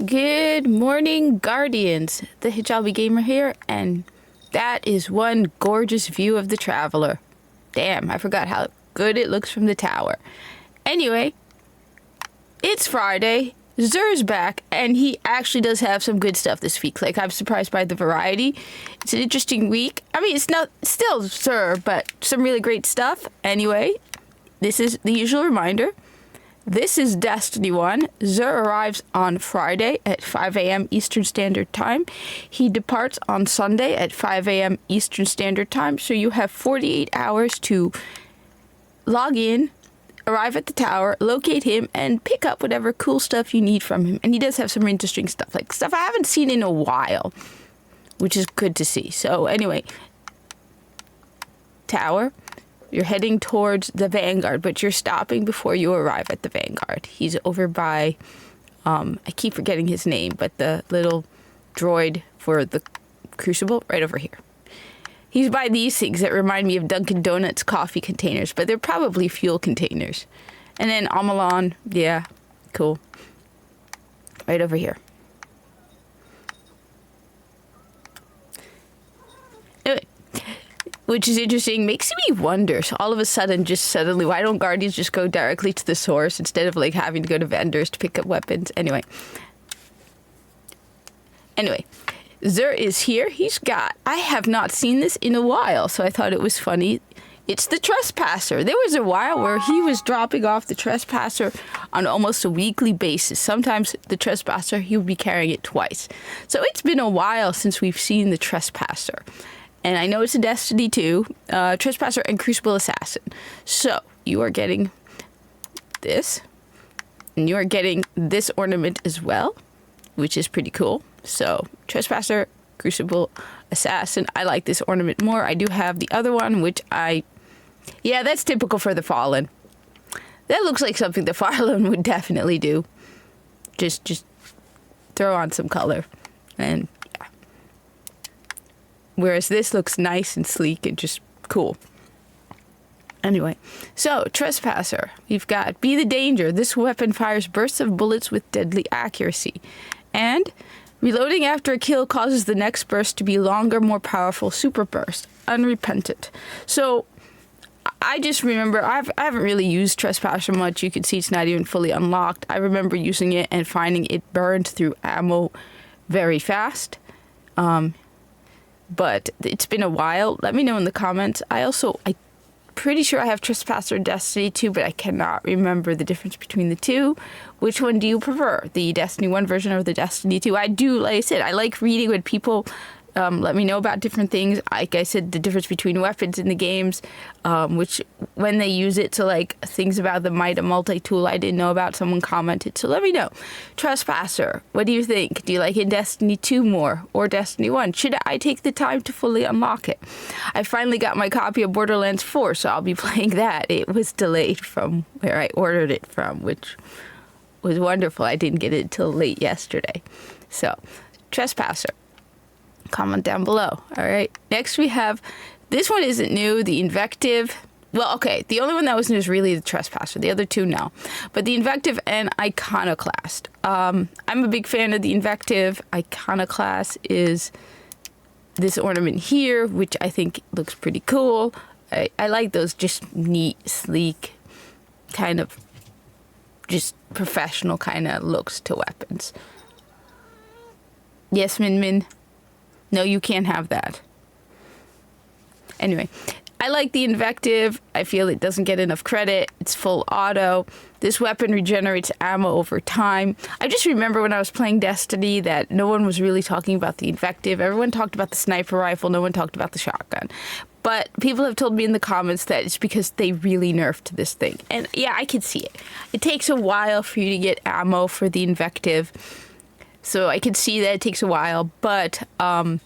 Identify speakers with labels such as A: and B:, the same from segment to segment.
A: Good morning, Guardians. The Hijabi Gamer here, and that is one gorgeous view of the Traveler. Damn, I forgot how good it looks from the tower. Anyway, it's Friday. Zer's back, and he actually does have some good stuff this week. Like, I'm surprised by the variety. It's an interesting week. I mean, it's not still Zer, but some really great stuff. Anyway, this is the usual reminder. This is Destiny 1. Zer arrives on Friday at 5 a.m. Eastern Standard Time. He departs on Sunday at 5 a.m. Eastern Standard Time. So you have 48 hours to log in, arrive at the tower, locate him, and pick up whatever cool stuff you need from him. And he does have some interesting stuff, like stuff I haven't seen in a while, which is good to see. So anyway, tower. You're heading towards the Vanguard, but you're stopping before you arrive at the Vanguard. He's over by, I keep forgetting his name, but the little droid for the Crucible, right over here. He's by these things that remind me of Dunkin' Donuts coffee containers, but they're probably fuel containers. And then Amalon, yeah, cool. Right over here. Anyway, which is interesting, makes me wonder, so all of a sudden, just suddenly, why don't Guardians just go directly to the source instead of like having to go to vendors to pick up weapons? Anyway, Zer is here. I have not seen this in a while, so I thought it was funny. It's the Trespasser. There was a while where he was dropping off the Trespasser on almost a weekly basis. Sometimes the Trespasser, he would be carrying it twice. So it's been a while since we've seen the Trespasser. And I know it's a Destiny 2, Trespasser and Crucible Assassin. So you are getting this, and you are getting this ornament as well, which is pretty cool. So Trespasser, Crucible Assassin. I like this ornament more. I do have the other one, which yeah, that's typical for the Fallen. That looks like something the Fallen would definitely do. Just throw on some color, and yeah. Whereas this looks nice and sleek and just cool. Anyway, so Trespasser, we've got Be the Danger. This weapon fires bursts of bullets with deadly accuracy. And reloading after a kill causes the next burst to be longer, more powerful super burst. Unrepentant. So I just remember, I haven't really used Trespasser much. You can see it's not even fully unlocked. I remember using it and finding it burned through ammo very fast. But it's been a while. Let me know in the comments. I'm pretty sure I have Trespasser Destiny 2, but I cannot remember the difference between the two. Which one do you prefer? The Destiny 1 version or the Destiny 2? I do, like I said, I like reading when people let me know about different things. Like I said, the difference between weapons in the games, which when they use it, so like things about the Mida multi-tool I didn't know about, someone commented. So let me know. Trespasser, what do you think? Do you like in Destiny 2 more or Destiny 1? Should I take the time to fully unlock it? I finally got my copy of Borderlands 4, so I'll be playing that. It was delayed from where I ordered it from, which was wonderful. I didn't get it until late yesterday. So, Trespasser. Comment down below. All right. Next we have, this one isn't new, the Invective. Well, okay, the only one that was new is really the Trespasser. The other two, no. But the Invective and Iconoclast. I'm a big fan of the Invective. Iconoclast is this ornament here, which I think looks pretty cool. I like those just neat, sleek, kind of just professional kind of looks to weapons. Yes, Min Min. No, you can't have that. Anyway, I like the Invective. I feel it doesn't get enough credit. It's full auto. This weapon regenerates ammo over time. I just remember when I was playing Destiny that no one was really talking about the Invective. Everyone talked about the sniper rifle. No one talked about the shotgun. But people have told me in the comments that it's because they really nerfed this thing. And yeah, I can see it. It takes a while for you to get ammo for the Invective. So I can see that it takes a while, but I've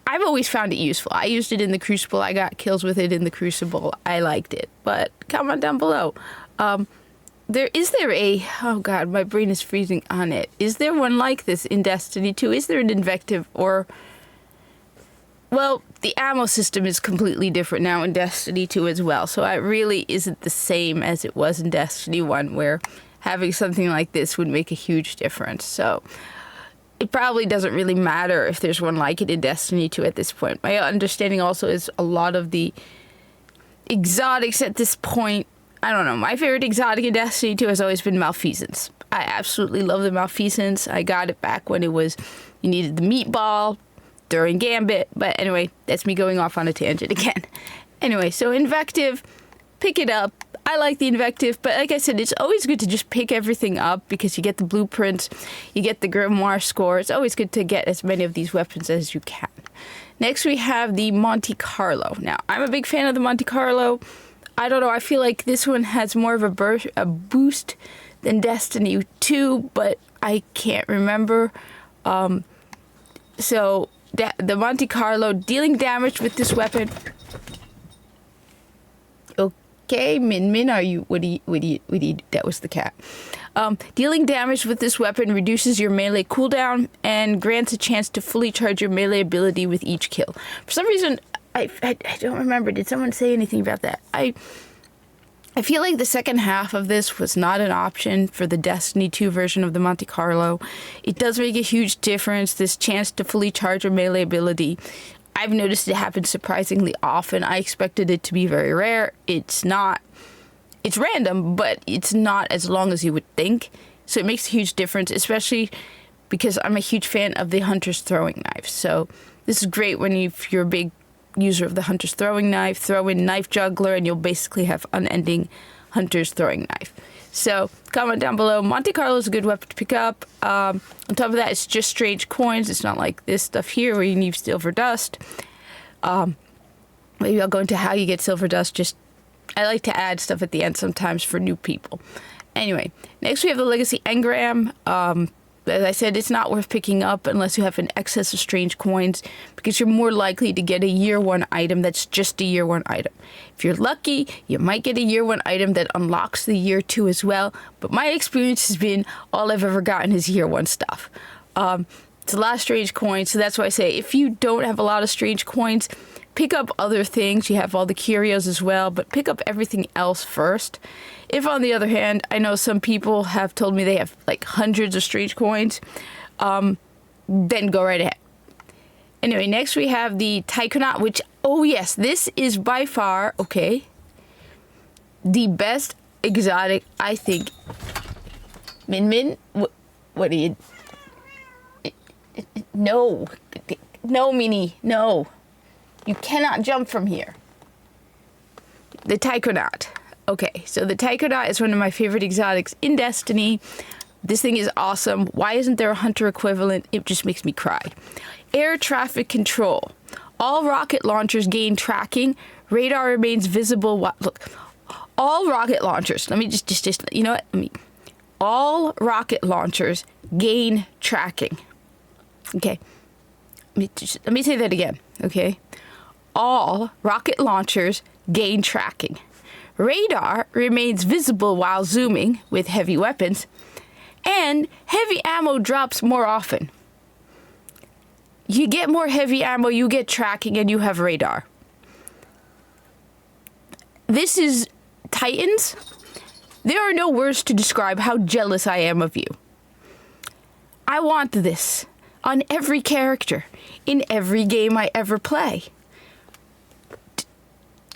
A: always found it useful. I used it in the Crucible. I got kills with it in the Crucible. I liked it. But comment down below. Oh God, my brain is freezing on it. Is there one like this in Destiny 2? Is there an Invective or... Well, the ammo system is completely different now in Destiny 2 as well. So it really isn't the same as it was in Destiny 1, where having something like this would make a huge difference. So it probably doesn't really matter if there's one like it in Destiny 2 at this point. My understanding also is a lot of the exotics at this point, I don't know, my favorite exotic in Destiny 2 has always been Malfeasance. I absolutely love the Malfeasance. I got it back when it was, you needed the meatball during Gambit. But anyway, that's me going off on a tangent again. Anyway, so Invective, pick it up. I like the Invective, but like I said, it's always good to just pick everything up because you get the blueprints, you get the Grimoire score. It's always good to get as many of these weapons as you can. Next, we have the Monte Carlo. Now, I'm a big fan of the Monte Carlo. I don't know, I feel like this one has more of a boost than Destiny 2, but I can't remember. So, the Monte Carlo, dealing damage with this weapon. Okay, Min, are you? What do you? That was the cat. Dealing damage with this weapon reduces your melee cooldown and grants a chance to fully charge your melee ability with each kill. For some reason, I don't remember. Did someone say anything about that? I feel like the second half of this was not an option for the Destiny 2 version of the Monte Carlo. It does make a huge difference, this chance to fully charge your melee ability. I've noticed it happens surprisingly often. I expected it to be very rare. It's not. It's random, but it's not as long as you would think. So it makes a huge difference, especially because I'm a huge fan of the Hunter's Throwing Knife. So this is great when if you're a big user of the Hunter's Throwing Knife, throw in Knife Juggler, and you'll basically have unending Hunter's Throwing Knife. So comment down below. Monte Carlo is a good weapon to pick up. On top of that, it's just strange coins. It's not like this stuff here where you need silver dust. Maybe I'll go into how you get silver dust. I like to add stuff at the end sometimes for new people. Anyway, next we have the Legacy Engram. As I said, it's not worth picking up unless you have an excess of strange coins, because you're more likely to get a year 1 item that's just a year 1 item. If you're lucky, you might get a year 1 item that unlocks the year 2 as well, but my experience has been all I've ever gotten is year 1 stuff. It's a lot of strange coins, so that's why I say if you don't have a lot of strange coins, pick up other things. You have all the curios as well, but pick up everything else first. If, on the other hand, I know some people have told me they have like hundreds of strange coins, then go right ahead. Anyway, next we have the Taikonaut, which, oh yes, this is by far, okay, the best exotic, I think. Min, what are you? No, Minnie, no. You cannot jump from here. The Taikonaut. Okay, so the Taikonaut is one of my favorite exotics in Destiny. This thing is awesome. Why isn't there a hunter equivalent? It just makes me cry. Air traffic control. All rocket launchers gain tracking. Radar remains visible. Look, all rocket launchers. Let me just you know what? All rocket launchers gain tracking. Okay. Let me say that again. Okay. All rocket launchers gain tracking. Radar remains visible while zooming with heavy weapons, and heavy ammo drops more often. You get more heavy ammo, you get tracking, and you have radar. This is Titans. There are no words to describe how jealous I am of you. I want this on every character in every game I ever play.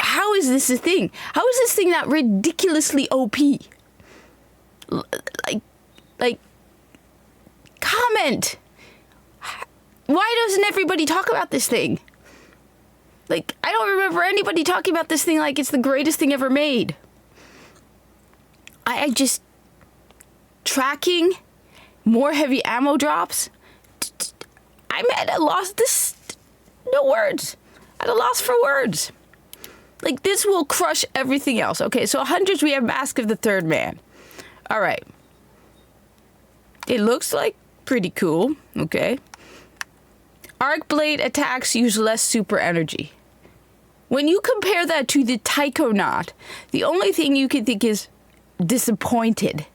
A: How is this a thing? How is this thing not ridiculously OP? Like, comment. Why doesn't everybody talk about this thing? Like, I don't remember anybody talking about this thing like it's the greatest thing ever made. I just... Tracking, more heavy ammo drops. I'm at a loss. No words. At a loss for words. Like, this will crush everything else. Okay, so hundreds, we have Mask of the Third Man. All right. It looks like pretty cool. Okay. Arc Blade attacks use less super energy. When you compare that to the Taikonaut, the only thing you can think is disappointed.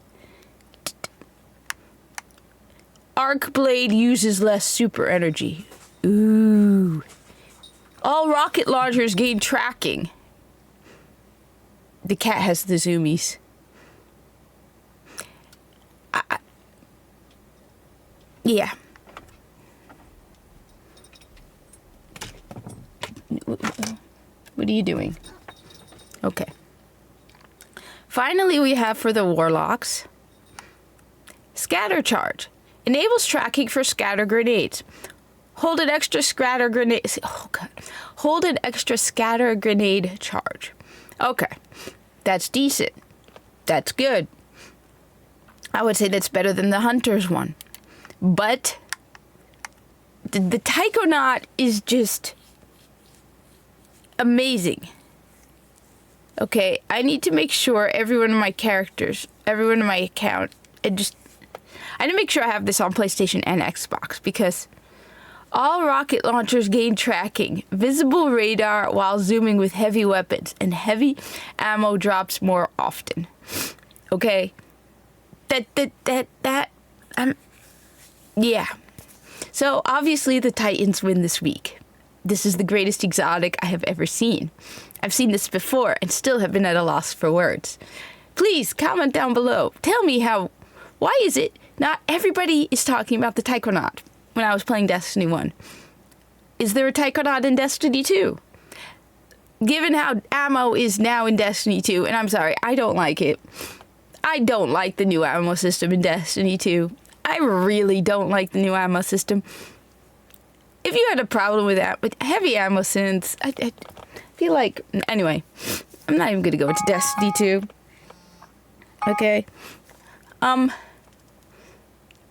A: Arc Blade uses less super energy. Ooh. All rocket launchers gain tracking. The cat has the zoomies. Yeah. What are you doing? Okay. Finally, we have for the warlocks, scatter charge. Enables tracking for scatter grenades. Hold an extra scatter grenade. Oh god. Hold an extra scatter grenade charge. Okay. That's decent. That's good. I would say that's better than the hunter's one. But the Taikonaut is just amazing. Okay, I need to make sure every one of my characters, everyone in my account, I need to make sure I have this on PlayStation and Xbox, because all rocket launchers gain tracking, visible radar while zooming with heavy weapons, and heavy ammo drops more often. Okay, yeah. So obviously the Titans win this week. This is the greatest exotic I have ever seen. I've seen this before and still have been at a loss for words. Please comment down below. Tell me why is it not everybody is talking about the Taikonaut when I was playing Destiny 1? Is there a Taikonaut in Destiny 2? Given how ammo is now in Destiny 2, and I'm sorry, I don't like it. I don't like the new ammo system in Destiny 2. I really don't like the new ammo system. If you had a problem with that, with heavy ammo synths, I feel like... Anyway, I'm not even going to go into Destiny 2. Okay.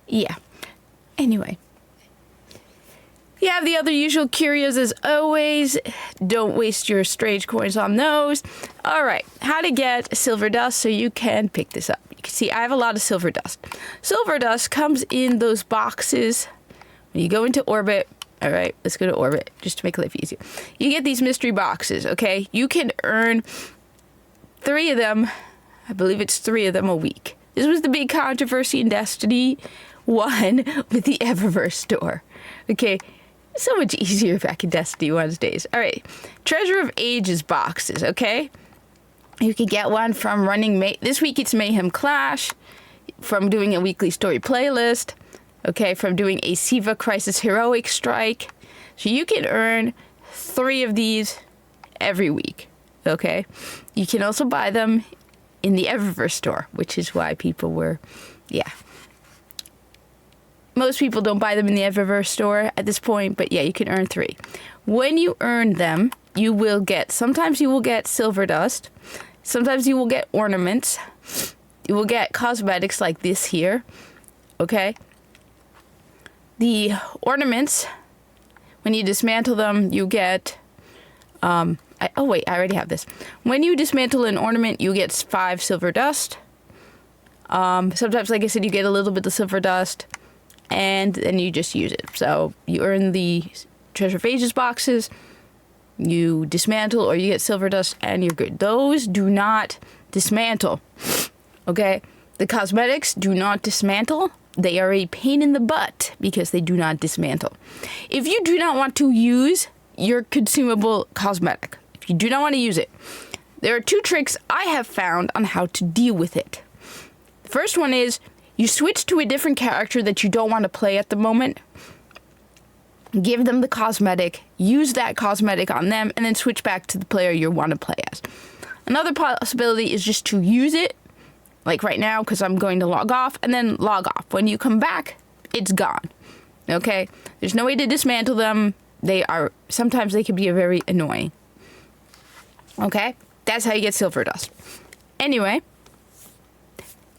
A: Yeah. Anyway. You have the other usual curios as always. Don't waste your strange coins on those. Alright, how to get silver dust so you can pick this up. You can see I have a lot of silver dust. Silver dust comes in those boxes when you go into orbit. Alright, let's go to orbit just to make life easier. You get these mystery boxes, okay? You can earn 3 of them. I believe it's 3 of them a week. This was the big controversy in Destiny 1 with the Eververse store. Okay, so much easier back in Destiny 1's days. Alright, Treasure of Ages boxes, okay? You can get one from running... This week it's Mayhem Clash, from doing a weekly story playlist, okay, from doing a Siva Crisis Heroic Strike. So you can earn 3 of these every week, okay? You can also buy them in the Eververse store, which is why people were... Yeah. Most people don't buy them in the Eververse store at this point, but yeah, you can earn 3. When you earn them, you will get... Sometimes you will get silver dust. Sometimes you will get ornaments. You will get cosmetics like this here, okay? The ornaments, when you dismantle them, you get... oh wait, I already have this. When you dismantle an ornament, you get 5 silver dust. Sometimes, like I said, you get a little bit of silver dust, and then you just use it. So you earn the Treasure of Ages boxes, you dismantle, or you get silver dust, and you're good. Those do not dismantle, okay? The cosmetics do not dismantle. They are a pain in the butt because they do not dismantle. If you do not want to use your consumable cosmetic, if you do not want to use it, there are 2 tricks I have found on how to deal with it. The first one is you switch to a different character that you don't want to play at the moment. Give them the cosmetic, use that cosmetic on them, and then switch back to the player you want to play as. Another possibility is just to use it, like right now, because I'm going to log off, and then log off. When you come back, it's gone. Okay? There's no way to dismantle them. Sometimes they can be very annoying. Okay? That's how you get silver dust. Anyway,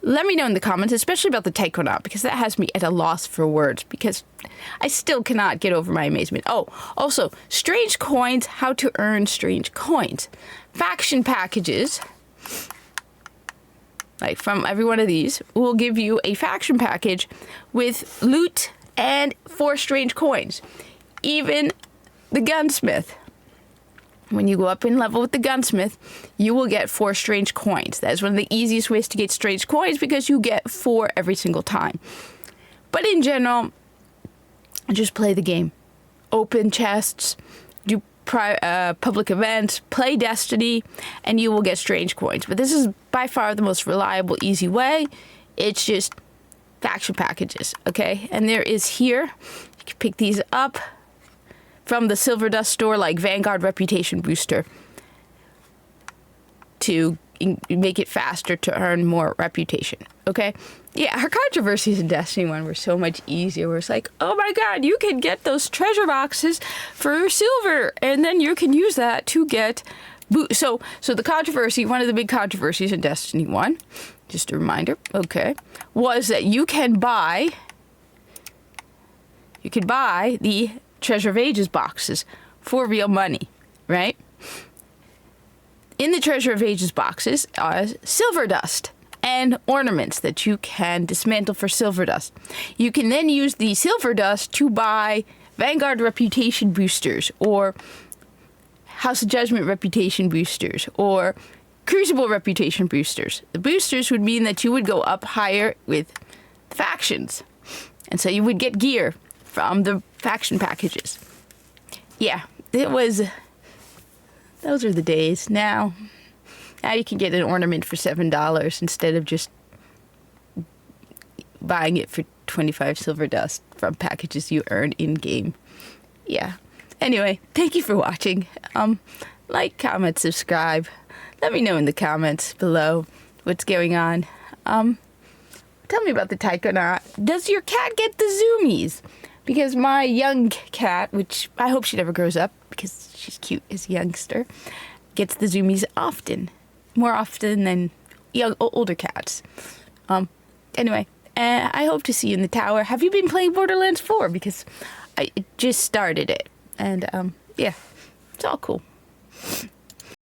A: let me know in the comments, especially about the Taikonaut, because that has me at a loss for words, because I still cannot get over my amazement. Oh, also, strange coins, how to earn strange coins. Faction packages, like from every one of these, will give you a faction package with loot and 4 strange coins. Even the gunsmith. When you go up in level with the gunsmith, you will get 4 strange coins. That is one of the easiest ways to get strange coins because you get 4 every single time. But in general, just play the game. Open chests, do public events, play Destiny, and you will get strange coins. But this is by far the most reliable, easy way. It's just faction packages, okay? And there is here, you can pick these up from the Silver Dust store, like Vanguard Reputation Booster, to make it faster to earn more reputation, okay? Yeah, our controversies in Destiny 1 were so much easier, where it's like, oh my god, you can get those treasure boxes for silver, and then you can use that to get... So the controversy, one of the big controversies in Destiny 1, just a reminder, okay, was that you can buy the Treasure of Ages boxes for real money, right? In the Treasure of Ages boxes are silver dust and ornaments that you can dismantle for silver dust. You can then use the silver dust to buy Vanguard Reputation boosters, or House of Judgment Reputation boosters, or Crucible Reputation boosters. The boosters would mean that you would go up higher with factions, and so you would get gear from the faction packages. Yeah, those are the days. Now you can get an ornament for $7 instead of just buying it for 25 silver dust from packages you earn in-game. Yeah. Anyway, thank you for watching. Like, comment, subscribe. Let me know in the comments below what's going on. Tell me about the Taikonaut. Does your cat get the zoomies? Because my young cat, which I hope she never grows up because she's cute as a youngster, gets the zoomies often. More often than older cats. Anyway, I hope to see you in the tower. Have you been playing Borderlands 4? Because I just started it. And, yeah, it's all cool.